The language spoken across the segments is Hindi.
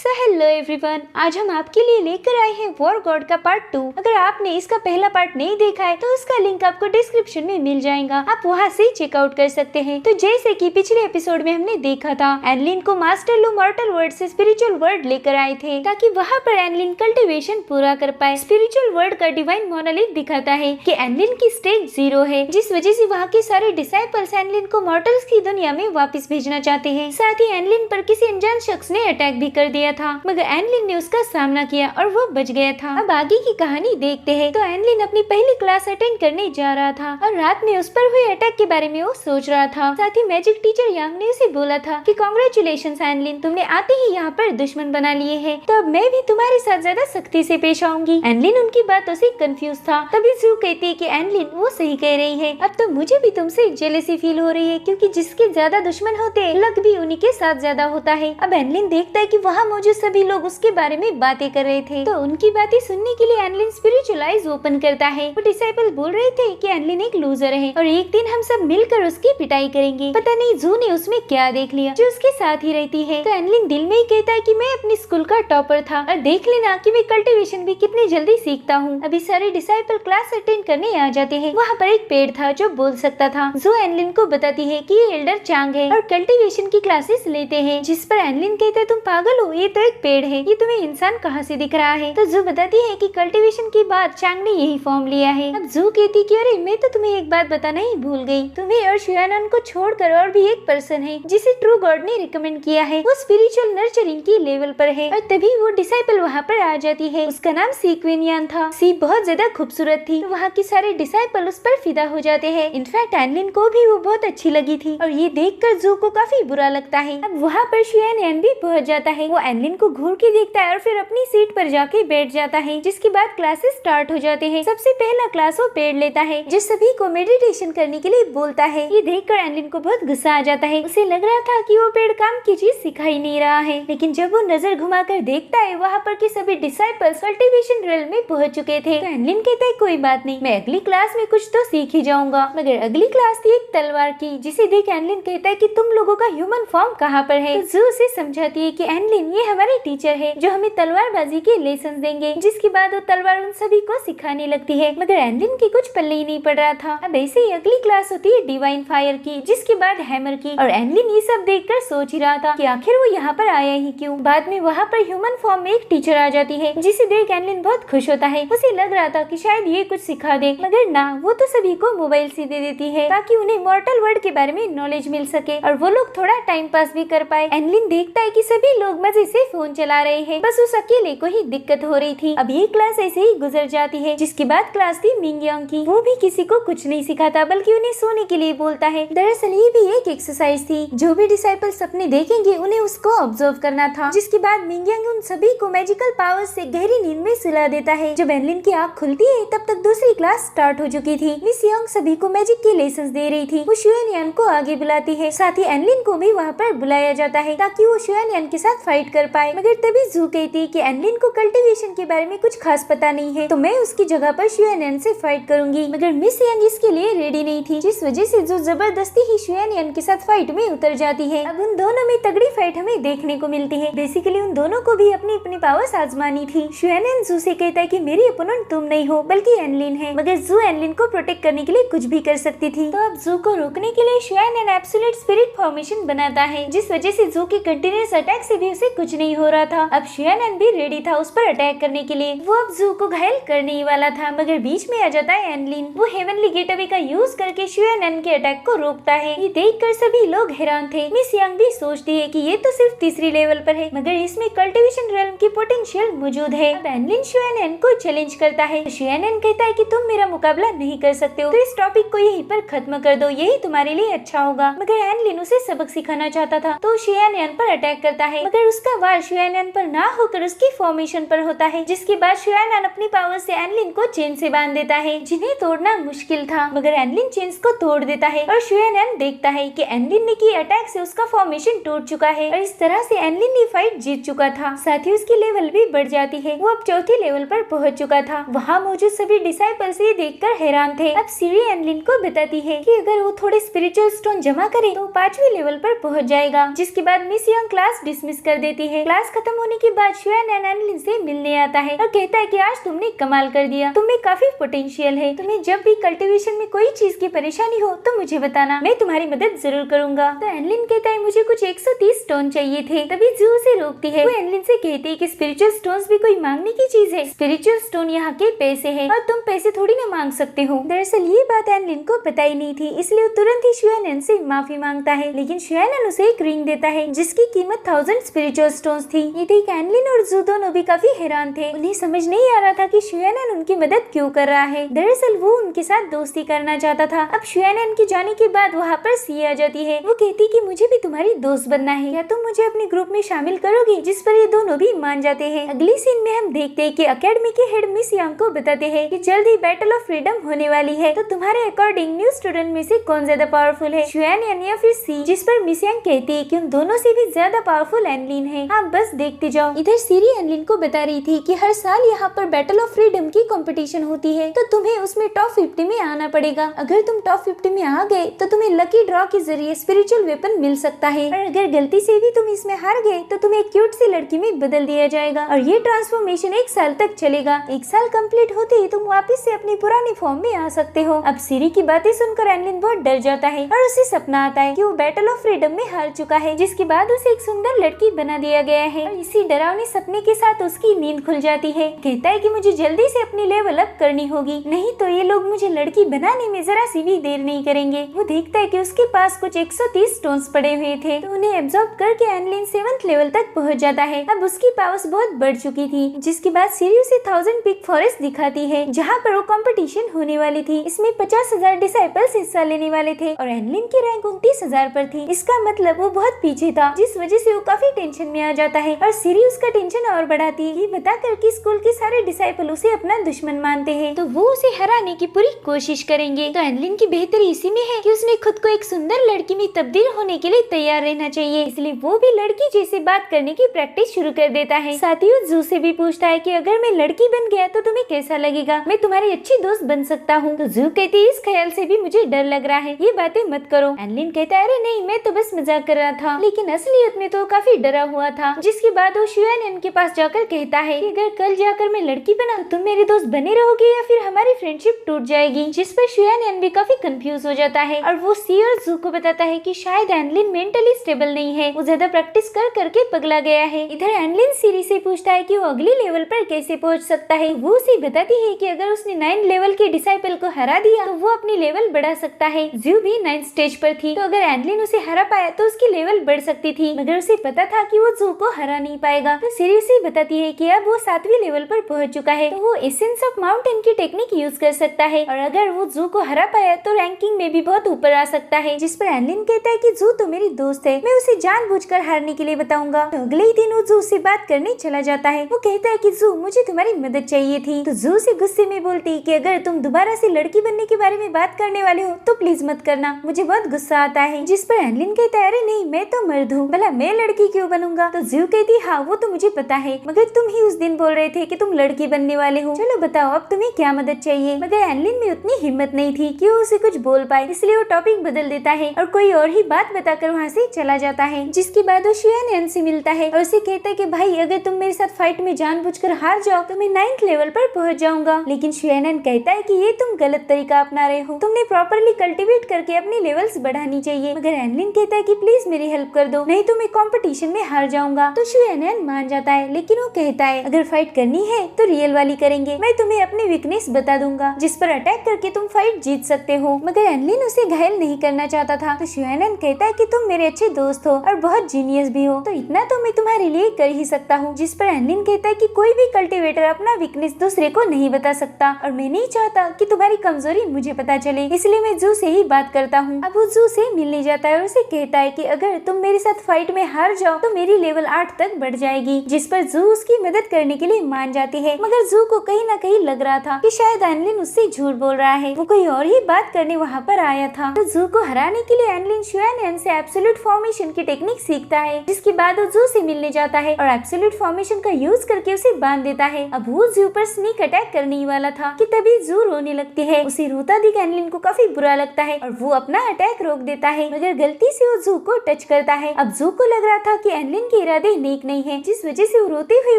सो हेलो एवरीवन, आज हम आपके लिए लेकर आए हैं वॉर गॉड का पार्ट 2। अगर आपने इसका पहला पार्ट नहीं देखा है तो उसका लिंक आपको डिस्क्रिप्शन में मिल जाएगा, आप वहां से चेकआउट कर सकते हैं। तो जैसे कि पिछले एपिसोड में हमने देखा था, एनलिन को मास्टर लू मॉर्टल वर्ल्ड से स्पिरिचुअल वर्ल्ड लेकर आए थे ताकि वहाँ पर एनलिन कल्टिवेशन पूरा कर पाए। स्पिरिचुअल वर्ल्ड का डिवाइन मोनोलिथ दिखाता है कि एनलिन की स्टेज 0 है, जिस वजह से वहाँ के सारे डिसाइपल्स एनलिन को मॉर्टल्स की दुनिया में वापस भेजना चाहते हैं। साथ ही एनलिन पर किसी अनजान शख्स ने अटैक भी कर दिया था, मगर एनलिन ने उसका सामना किया और वो बच गया था। अब आगे की कहानी देखते हैं। तो एनलिन अपनी पहली क्लास अटेंड करने जा रहा था और रात में उस पर हुए अटैक के बारे में वो सोच रहा था। साथ ही मैजिक टीचर यांग ने उसे बोला था कि कांग्रेचुलेशंस एनलिन, तुमने आते ही यहाँ पर दुश्मन बना लिए हैं, तो अब मैं भी तुम्हारे साथ ज्यादा सख्ती से पेश आऊंगी। एनलिन उनकी बातों से कंफ्यूज था। तभी जू कहती है कि एनलिन वो सही कह रही है, अब तो मुझे भी तुमसे जेलसी फील हो रही है, क्योंकि जिसके ज्यादा दुश्मन होते हैं लक भी उन्हीं के साथ ज्यादा होता है। अब एनलिन देखता है कि वहाँ मौजूद सभी लोग उसके बारे में बातें कर रहे थे, तो उनकी बातें सुनने के लिए एनलिन स्पिरिचुअल आइज ओपन करता है। वो डिसाइपल बोल रहे थे कि एनलिन एक लूजर है और एक दिन हम सब मिलकर उसकी पिटाई करेंगे। पता नहीं जू ने उसमें क्या देख लिया जो उसके साथ ही रहती है। तो एनलिन दिल में ही कहता है कि मैं अपनी स्कूल का टॉपर था और देख लेना कि मैं कल्टीवेशन भी कितनी जल्दी सीखता हूँ। अभी सारे डिसाइपल क्लास अटेंड करने आ जाते हैं। वहाँ पर एक पेड़ था जो बोल सकता था। जू एनलिन को बताती है कि ये एल्डर चांग है और कल्टीवेशन की क्लासेस लेते हैं, जिस पर एनलिन कहते हैं तुम पागल हो, ये तो एक पेड़ है, ये तुम्हें इंसान कहाँ से दिख रहा है। तो जू बताती है कि कल्टीवेशन के बाद चांग ने यही फॉर्म लिया है। अब जू कहती कि अरे मैं तो तुम्हें एक बात बताना ही भूल गई, तुम्हें और शुयानन को छोड़कर और भी एक पर्सन है जिसे ट्रू गॉड ने रिकमेंड किया है, वो स्पिरिचुअल नर्चरिंग की लेवल पर है। और तभी वो डिसाइपल वहाँ पर आ जाती है। उसका नाम सी क्वीनियन था। सी बहुत ज्यादा खूबसूरत थी, तो वहाँ के सारे डिसाइपल उस पर फिदा हो जाते हैं। इनफैक्ट एनलिन को भी वो बहुत अच्छी लगी थी और ये देखकर जू को काफी बुरा लगता है। अब वहाँ पर शुयानन भी पहुँच जाता है। वो एनलिन को घूर के देखता है और फिर अपनी सीट पर जाके बैठ जाता है, जिसके बाद क्लासेस स्टार्ट हो जाते हैं। सबसे पहला क्लास वो पेड़ लेता है जो सभी को मेडिटेशन करने के लिए बोलता है। ये देखकर एनलिन को बहुत गुस्सा आ जाता है। उसे लग रहा था कि वो पेड़ काम की चीज सिखा ही नहीं रहा है, लेकिन जब वो नजर घुमाकर देखता है वहाँ पर के सभी डिसाइपल्स कल्टीवेशन रेल में पहुंच चुके थे। तो एनलिन कहता है कोई बात नहीं, मैं अगली क्लास में कुछ तो सीख ही जाऊंगा। मगर अगली क्लास थी एक तलवार की, जिसे देख एनलिन कहता है कि तुम लोगों का ह्यूमन फॉर्म कहाँ पर है। तो जू उसे समझाती है कि एनलिन ये हमारे टीचर है जो हमें तलवारबाजी के लेसन देंगे। जिसके बाद वो तलवार उन सभी को सिखाने लगती है, मगर एनलिन की कुछ पल्ले ही नहीं पड़ रहा था। अब ऐसे ही अगली क्लास होती है डिवाइन फायर की, जिसके बाद हैमर की। और एनलिन ये सब देखकर सोच ही रहा था कि आखिर वो यहाँ पर आया ही क्यों। बाद में वहाँ पर ह्यूमन फॉर्म में एक टीचर आ जाती है, जिसे देख एनलिन बहुत खुश होता है। उसे लग रहा था कि शायद ये कुछ सिखा दे, मगर ना, वो तो सभी को मोबाइल से दे देती है ताकि उन्हें मॉर्टल वर्ल्ड के बारे में नॉलेज मिल सके और वो लोग थोड़ा टाइम पास भी कर पाए। एनलिन देखता है कि सभी लोग मजे से फोन चला रहे हैं, बस उस अकेले को ही दिक्कत हो रही थी। अब ये क्लास ऐसे ही गुजर जाती है। जिसके बाद क्लास थी मिंगयांग की। वो भी किसी को कुछ नहीं सिखाता, बल्कि उन्हें सोने के लिए बोलता है। दरअसल ये भी एक एक्सरसाइज थी, जो भी डिसाइपल सपने देखेंगे उन्हें उसको ऑब्जर्व करना था। जिसके बाद मिंगयांग उन सभी को मैजिकल पावर्स से गहरी नींद में सुला देता है। जब एनलिन की आँख खुलती है तब तक दूसरी क्लास स्टार्ट हो चुकी थी। मिस यंग सभी को मैजिक के लेसन दे रही थी। वो शुयानन को आगे बुलाती है, साथ ही एनलिन को भी वहाँ पर बुलाया जाता है ताकि वो शुयानन के साथ फाइट कर पाए। मगर तभी जू कहती है कि एनलिन को कल्टीवेशन के बारे में कुछ खास पता नहीं है, तो मैं उसकी जगह पर शुयानन से फाइट करूंगी। मगर मिस यंग इसके लिए रेडी नहीं थी, जिस वजह से जो जबरदस्ती ही शुयानन के साथ फाइट में उतर जाती है। अब उन दोनों में तगड़ी फाइट हमें देखने को मिलती है। बेसिकली उन दोनों को भी अपनी अपनी पावर्स आजमानी थी। शुयानन जू से कहता है कि मेरी अपोनेंट तुम नहीं हो बल्कि एनलिन है, मगर जू एनलिन को प्रोटेक्ट करने के लिए कुछ भी कर सकती थी। तो अब जू को रोकने के लिए शुयानन एब्सोल्यूट स्पिरिट फॉर्मेशन बनाता है, जिस वजह से जू के कंटिन्यूअस अटैक से भी उसे कुछ नहीं हो रहा था। अब शुयानन भी रेडी था उस पर अटैक करने के लिए। वो अब जू को घायल करने ही वाला था, मगर बीच में आ जाता है एनलिन। वो हेवनली गेटवे का यूज करके शुयानन के अटैक को रोकता है। ये देखकर सभी लोग हैरान थे। मिस यंग भी सोचती है कि ये तो सिर्फ तीसरी लेवल पर है, मगर इसमें कल्टीवेशन रेल्म की पोटेंशियल मौजूद है। अब एनलिन शुयानन को चैलेंज करता है। शुयानन कहता है कि तुम मेरा मुकाबला नहीं कर सकते हो, तो इस टॉपिक को यहीं पर खत्म कर दो, यही तुम्हारे लिए अच्छा होगा। मगर एनलिन उसे सबक सिखाना चाहता था, तो शुयानन पर अटैक करता है, मगर उसका वार शुयानन पर ना होकर उसकी फॉर्मेशन पर होता है। जिसके बाद शुयानन अपनी पावर से एनलिन को चेन से बांध देता है, जिन्हें तोड़ना मुश्किल था, मगर एनलिन चेन्स को तोड़ देता है। और शुयानन देखता है कि एनलिन ने की अटैक से उसका फॉर्मेशन टूट चुका है और इस तरह से एनलिन ने फाइट जीत चुका था। साथ ही उसकी लेवल भी बढ़ जाती है। वो अब चौथी लेवल पर पहुंच चुका था। वहाँ मौजूद सभी डिसाइपल्स ये देखकर हैरान थे। अब सीरी एनलिन को बताती है कि अगर वो थोड़े स्पिरिचुअल स्टोन जमा करे तो 5वीं लेवल पर पहुंच जाएगा। जिसके बाद मिस यंग क्लास डिसमिस कर देती है। क्लास क्लास खत्म होने के बाद शुआन एनलिन से मिलने आता है और कहता है कि आज तुमने कमाल कर दिया, तुम्हें काफी पोटेंशियल है, तुम्हें जब भी कल्टीवेशन में कोई चीज की परेशानी हो तो मुझे बताना, मैं तुम्हारी मदद जरूर करूंगा। तो एनलिन कहता है मुझे कुछ 130 स्टोन चाहिए थे। तभी जू उसे रोकती है। वो एनलिन से कहती है कि स्पिरिचुअल स्टोन्स भी कोई मांगने की चीज है, स्पिरिचुअल स्टोन यहाँ के पैसे है और तुम पैसे थोड़ी ना मांग सकते हो। दरअसल ये बात एनलिन को पता ही नहीं थी, इसलिए वो तुरंत ही शुआन से माफी मांगता है, लेकिन शुआन उसे एक रिंग देता है जिसकी कीमत 1000 स्पिरिचुअल स्टोन्स थी। ये देख एनलिन और जू दोनों भी काफी हैरान थे। उन्हें समझ नहीं आ रहा था कि शुआन उनकी मदद क्यों कर रहा है। दरअसल वो उनके साथ दोस्ती करना चाहता था। अब शुआन के जाने के बाद वहाँ पर सी आ जाती है। वो कहती कि मुझे भी तुम्हारी दोस्त बनना है, क्या तुम मुझे अपने ग्रुप में शामिल करोगे? जिस पर ये दोनों भी मान जाते हैं। अगली सीन में हम देखते हैं कि अकेडमी के हेड मिस यांग को बताते हैं कि जल्द ही बैटल ऑफ फ्रीडम होने वाली है, तो तुम्हारे अकॉर्डिंग न्यू स्टूडेंट में से कौन ज्यादा पावरफुल है, शुआन या फिर सी? जिस पर मिस यांग कहती है कि उन दोनों से भी ज्यादा पावरफुल एनलिन है, आप बस देखते जाओ। इधर सीरी एनलिन को बता रही थी कि हर साल यहाँ पर बैटल ऑफ फ्रीडम की कंपटीशन होती है, तो तुम्हें उसमें टॉप 50 में आना पड़ेगा। अगर तुम टॉप 50 में आ गए तो तुम्हें लकी ड्रॉ के जरिए स्पिरिचुअल वेपन मिल सकता है, और अगर गलती से भी तुम इसमें हार गए तो तुम्हें एक क्यूट सी लड़की में बदल दिया जाएगा, और ये ट्रांसफॉर्मेशन 1 साल तक चलेगा। 1 साल कंप्लीट होते ही तुम वापस से अपने पुराने फॉर्म में आ सकते हो। अब सीरी की बातें सुनकर एनलिन बहुत डर जाता है और उसे सपना आता है कि वो बैटल ऑफ फ्रीडम में हार चुका है, जिसके बाद उसे एक सुंदर लड़की बना दिया गया है। और इसी डरावने सपने के साथ उसकी नींद खुल जाती है। कहता है कि मुझे जल्दी से अपनी लेवल अप करनी होगी, नहीं तो ये लोग मुझे लड़की बनाने में जरा सी भी देर नहीं करेंगे। वो देखता है कि उसके पास कुछ 130 स्टोन्स पड़े हुए थे, तो उन्हें एब्जॉर्ब करके एनलिन 7th लेवल तक पहुंच जाता है। अब उसकी पावर्स बहुत बढ़ चुकी थी, जिसके बाद सीरी उसे 1000 पीक फॉरेस्ट दिखाती है, जहाँ पर वो कंपटीशन होने वाली थी। इसमें 50,000 डिसाइपल्स हिस्सा लेने वाले थे और एनलिन की रैंक 29,000 पर थी। इसका मतलब वो बहुत पीछे था, जिस वजह से वो काफी टेंशन में आ जाता है और सीरी उसका टेंशन और बढ़ाती है। ये बताकर कि स्कूल के सारे डिसाइपल उसे अपना दुश्मन मानते हैं, तो वो उसे हराने की पूरी कोशिश करेंगे। तो एनलिन की बेहतरी इसी में है कि उसने खुद को एक सुंदर लड़की में तब्दील होने के लिए तैयार रहना चाहिए, इसलिए वो भी लड़की जैसे बात करने की प्रैक्टिस शुरू कर देता है। साथ ही जू से भी पूछता है कि अगर मैं लड़की बन गया तो तुम्हें कैसा लगेगा, मैं तुम्हारी अच्छी दोस्त बन सकता हूँ। तो जू कहती है इस ख्याल से भी मुझे डर लग रहा है, ये बातें मत करो। एनलिन कहता है अरे नहीं, मैं तो बस मजाक कर रहा था, लेकिन असलियत में तो काफी डरा हुआ था। जिसके बाद वो शुआन के पास जाकर कहता है कि अगर कल जाकर मैं लड़की बना तो तुम मेरे दोस्त बने रहोगे या फिर हमारी फ्रेंडशिप टूट जाएगी। जिस पर शुआन भी काफी कंफ्यूज हो जाता है और वो सी और जू को बताता है कि शायद एनलिन मेंटली स्टेबल नहीं है, वो ज्यादा प्रैक्टिस कर करके पगला गया है। इधर एनलिन सीरी से पूछता है कि वो अगले लेवल पर कैसे पहुंच सकता है। वो उसे बताती है कि अगर उसने 9 लेवल के डिसाइपल को हरा दिया तो वो अपनी लेवल बढ़ा सकता है। जू भी 9th स्टेज पर थी, तो अगर एनलिन उसे हरा पाया तो उसकी लेवल बढ़ सकती थी, मगर उसे पता था कि वो जू को हरा नहीं पाएगा। तो सीरी उसे बताती है कि अब वो 7वीं लेवल पर पहुंच चुका है, तो वो एसेंस ऑफ माउंटेन की टेक्निक यूज कर सकता है, और अगर वो जू को हरा पाया तो रैंकिंग में भी बहुत ऊपर आ सकता है। जिस पर एनलिन कहता है कि जू तो मेरी दोस्त है, मैं उसे जानबूझकर हारने के लिए बताऊंगा। तो अगले ही दिन वो जू से बात करने चला जाता है। वो कहता है कि जू मुझे तुम्हारी मदद चाहिए थी। तो जू से गुस्से में बोलती कि अगर तुम दोबारा से लड़की बनने के बारे में बात करने वाले हो तो प्लीज मत करना, मुझे बहुत गुस्सा आता है। जिस पर एनलिन कहता है अरे नहीं, मैं तो मर्द हूँ, भला मैं लड़की क्यों बनूंगा? तो जू कहती हाँ वो तो मुझे पता है, मगर तुम ही उस दिन बोल रहे थे कि तुम लड़की बनने वाले हो। चलो बताओ अब तुम्हें क्या मदद चाहिए? मगर एनलिन में उतनी हिम्मत नहीं थी कि वो उसे कुछ बोल पाए, इसलिए वो टॉपिक बदल देता है और कोई और ही बात बताकर वहाँ से चला जाता है। जिसके बाद वो शुआन से मिलता है और उसे कहता है कि भाई अगर तुम मेरे साथ फाइट में जानबूझकर हार जाओ तो मैं 9th लेवल पर पहुंच जाऊंगा। लेकिन शुआन कहता है कि ये तुम गलत तरीका अपना रहे हो, तुमने प्रॉपरली कल्टीवेट करके अपनी लेवल्स बढ़ानी चाहिए। मगर एनलिन कहता है कि प्लीज मेरी हेल्प कर दो, नहीं तो मैं कंपटीशन में हार जाऊंगा। तो शुआन मान जाता है, लेकिन वो कहता है अगर फाइट करनी है तो रियल वाली करेंगे, मैं तुम्हें अपनी वीकनेस बता दूंगा जिस पर अटैक करके तुम फाइट जीत सकते हो। मगर एनलिन उसे घायल नहीं करना चाहता था। तो शुआन कहता है कि तुम मेरे अच्छे दोस्त हो और बहुत जीनियस भी हो, तो इतना तो मैं तुम्हारे लिए कर ही सकता हूँ। जिस पर एनलिन कहता है कि कोई भी कल्टीवेटर अपना वीकनेस दूसरे को नहीं बता सकता और मैं नहीं चाहता कि तुम्हारी कमजोरी मुझे पता चले, इसलिए मैं जू से ही बात करता हूँ। अब वो जू से मिलने जाता है और उसे कहता है कि अगर तुम मेरे साथ फाइट में हार जाओ तो मेरी लेवल 8 तक बढ़ जाएगी। जिस पर जू उसकी मदद करने के लिए मान जाती है, मगर जू को कहीं ना कहीं लग रहा था कि शायद एनलिन उससे झूठ बोल रहा है, वो कोई और ही बात करने वहाँ पर आया था। तो जू को हराने के लिए एनलिन शुआन से एब्सोल्यूट फॉर्मेशन की टेक्निक सीखता है। जिसके बाद वो जू से मिलने जाता है और एब्सोल्यूट फॉर्मेशन का यूज करके उसे बांध देता है। अब वो जू पर स्नीक अटैक करने ही वाला था कि तभी जू रोने लगती है। उसे रोता देख एनलिन को काफी बुरा लगता है और वो अपना अटैक रोक देता है, मगर गलती से वो जू को टच करता है। अब जू को लग रहा था कि एनलिन के इरादे कोई नेक नहीं है, जिस वजह से वो रोते हुए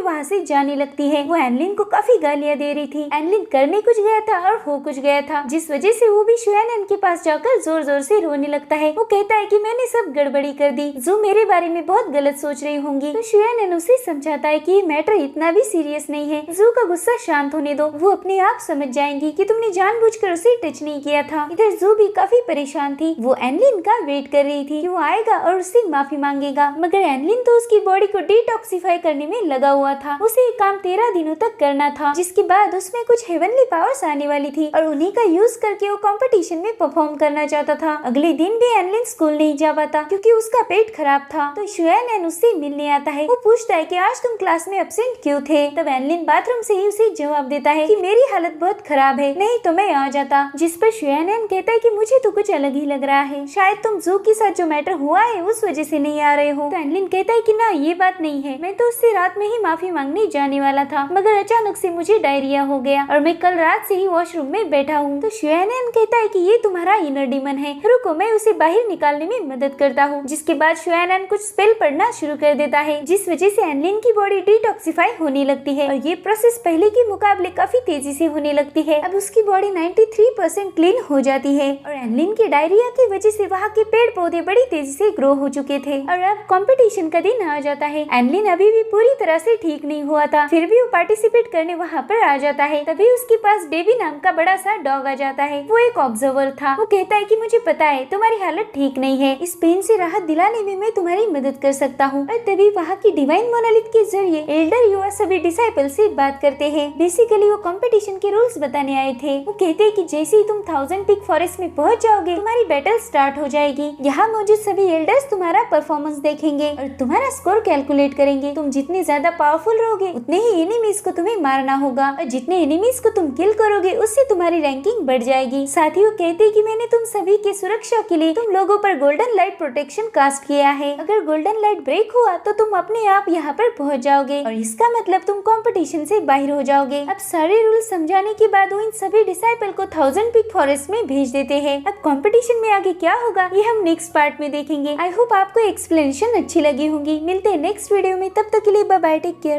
वहाँ से जाने लगती है। वो एनलिन को काफी गालियाँ दे रही थी। एनलिन करने कुछ गया था और हो कुछ गया था, जिस वजह से वो भी शुयानन के पास जाकर जोर जोर से रोने लगता है। वो कहता है कि मैंने सब गड़बड़ी कर दी, जो मेरे बारे में बहुत गलत सोच रही होंगी। तो शुयानन उसे समझाता है कि ये मैटर इतना भी सीरियस नहीं है, जू का गुस्सा शांत होने दो, वो अपने आप समझ जाएंगी कि तुमने जानबूझकर उसे टच नहीं किया था। इधर जू भी काफी परेशान थी। वो एनलिन का वेट कर रही थी कि वो आएगा और उससे माफी मांगेगा, मगर एनलिन तो उसकी बॉडी को डिटॉक्सिफाई करने में लगा हुआ था। उसे ये काम 13 दिनों तक करना था, जिसके बाद उसमें कुछ हेवनली पावर्स आने वाली थी और उन्हीं का यूज करके वो कंपटीशन में परफॉर्म करना चाहता था। अगले दिन भी एनलिन स्कूल नहीं जा पाता क्योंकि उसका पेट खराब था। तो शुयानन उससे मिलने आता है। वो पूछता है कि आज तुम क्लास में एब्सेंट क्यों थे। तब एनलिन बाथरूम से ही उसे जवाब देता है कि मेरी हालत बहुत खराब है, नहीं तो मैं आ जाता। जिस पर शुयानन कहता है कि मुझे तो कुछ अलग ही लग रहा है, शायद तुम जू के साथ जो मैटर हुआ है उस वजह से नहीं आ रहे हो। तो एनलिन कहता है कि ना, ये बात नहीं है, मैं तो उससे रात में ही माफी मांगने जाने वाला था, मगर अचानक से मुझे डायरिया हो गया और मैं कल रात से ही वॉशरूम में बैठा हूँ। तो शुयानन कहता है कि ये तुम्हारा इनर डीमन है, रुको मैं उसे बाहर निकालने में मदद करता हूँ। जिसके बाद शुयानन कुछ स्पेल पढ़ना शुरू कर देता है, जिस वजह से एनलिन की बॉडी डिटॉक्सिफाई होने लगती है और ये प्रोसेस पहले के मुकाबले काफी तेजी से होने लगती है। अब उसकी बॉडी 93% क्लीन हो जाती है और एनलिन के डायरिया की वजह से वहाँ के पेड़ पौधे बड़ी तेजी से ग्रो हो चुके थे। और अब कंपटीशन का दिन आ जाता है। एनलिन अभी भी पूरी तरह से ठीक नहीं हुआ था, फिर भी वो पार्टिसिपेट करने वहाँ पर आ जाता है। तभी उसके पास डेवी नाम का बड़ा सा डॉग आ जाता है। वो एक ऑब्जर्वर था। वो कहता है कि मुझे पता है तुम्हारी हालत ठीक नहीं है, इस पेन से राहत दिलाने में मैं तुम्हारी मदद कर सकता हूँ। और तभी वहाँ की डिवाइन मोनालिथ के जरिए एल्डर युवा सभी डिसाइपल से बात करते हैं। बेसिकली वो कंपटीशन के रूल्स बताने आए थे। वो कहते हैं कि जैसे ही तुम 1000 पीक फॉरेस्ट में पहुँच जाओगे, तुम्हारी बैटल स्टार्ट हो जाएगी। यहाँ मौजूद सभी एल्डर्स तुम्हारा परफॉर्मेंस देखेंगे और तुम्हारा स्कोर कैलकुलेट करेंगे। तुम जितने ज्यादा पावरफुल रहोगे उतने ही एनिमीज को तुम्हें मारना होगा और जितने एनिमीज को तुम किल करोगे उससे तुम्हारी रैंकिंग बढ़ जाएगी। साथ ही वो कहते हैं कि मैंने तुम सभी की सुरक्षा के लिए तुम लोगों पर गोल्डन लाइट प्रोटेक्शन कास्ट किया है। अगर गोल्डन लाइट ब्रेक हुआ तो तुम अपने आप यहाँ पर पहुँच जाओगे और इसका मतलब तुम कंपटीशन से बाहर हो जाओगे। अब सारे रूल्स समझाने के बाद वो इन सभी डिसाइपल को 1000 पीक फॉरेस्ट में भेज देते हैं। अब कंपटीशन में आगे क्या होगा ये हम नेक्स्ट पार्ट में देखेंगे। आई होप आपको एक्सप्लेनेशन अच्छी लगी होंगी। मिलते हैं नेक्स्ट वीडियो में, तब तक के लिए बाय बाय, टेक केयर।